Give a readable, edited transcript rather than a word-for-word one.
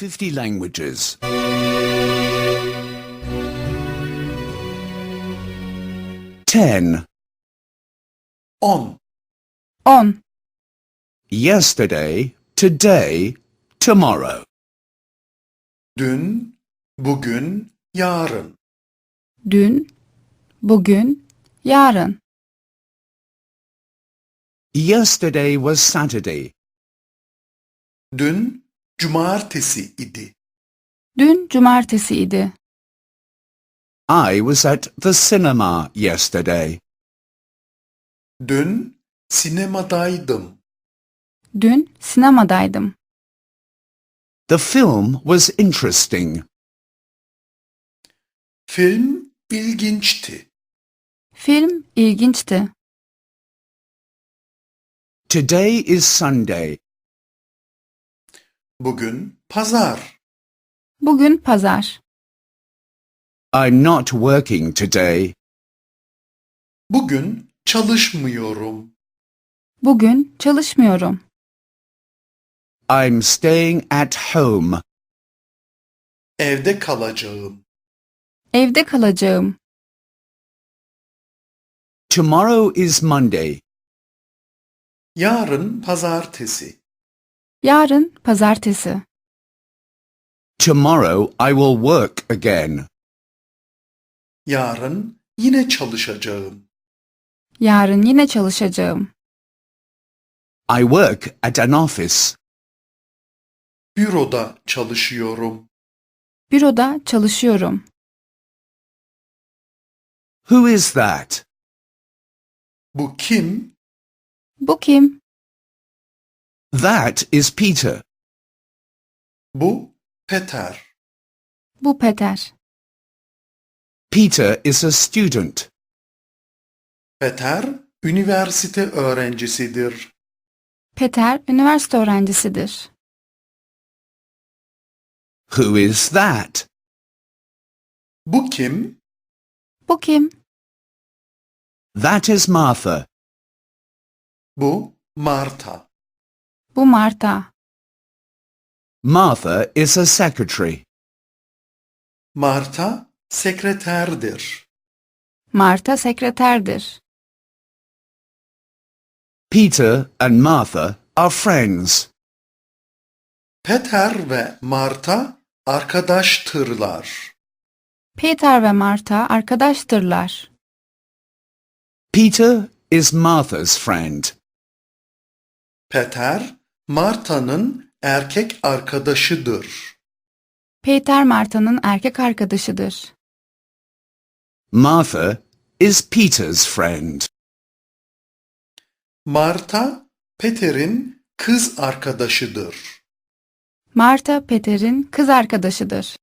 50 languages. 10. 10. 10. Yesterday, today, tomorrow. Dün, bugün, yarın. Dün, bugün, yarın. Yesterday was Saturday. Dün, cumartesi idi. Dün cumartesi idi. I was at the cinema yesterday. Dün, sinemadaydım. Dün sinemadaydım. The film was interesting. Film ilginçti. Film ilginçti. Today is Sunday. Bugün pazar. Bugün pazar. I'm not working today. Bugün çalışmıyorum. Bugün çalışmıyorum. I'm staying at home. Evde kalacağım. Evde kalacağım. Tomorrow is Monday. Yarın pazartesi. Yarın pazartesi. Tomorrow I will work again. Yarın yine çalışacağım. Yarın yine çalışacağım. I work at an office. Büroda çalışıyorum. Büroda çalışıyorum. Who is that? Bu kim? Bu kim? That is Peter. Bu Peter. Bu Peter. Peter is a student. Peter, üniversite öğrencisidir. Peter üniversite öğrencisidir. Who is that? Bu kim? Bu kim? That is Martha. Bu Marta. Bu Marta. Martha is a secretary. Marta, sekreterdir. Marta sekreterdir. Peter and Martha are friends. Peter ve Marta arkadaştırlar. Peter ve Marta arkadaştırlar. Peter is Martha's friend. Peter, Marta'nın erkek arkadaşıdır. Peter Marta'nın erkek arkadaşıdır. Martha is Peter's friend. Marta, Peter'in kız arkadaşıdır. Marta Peter'in kız arkadaşıdır.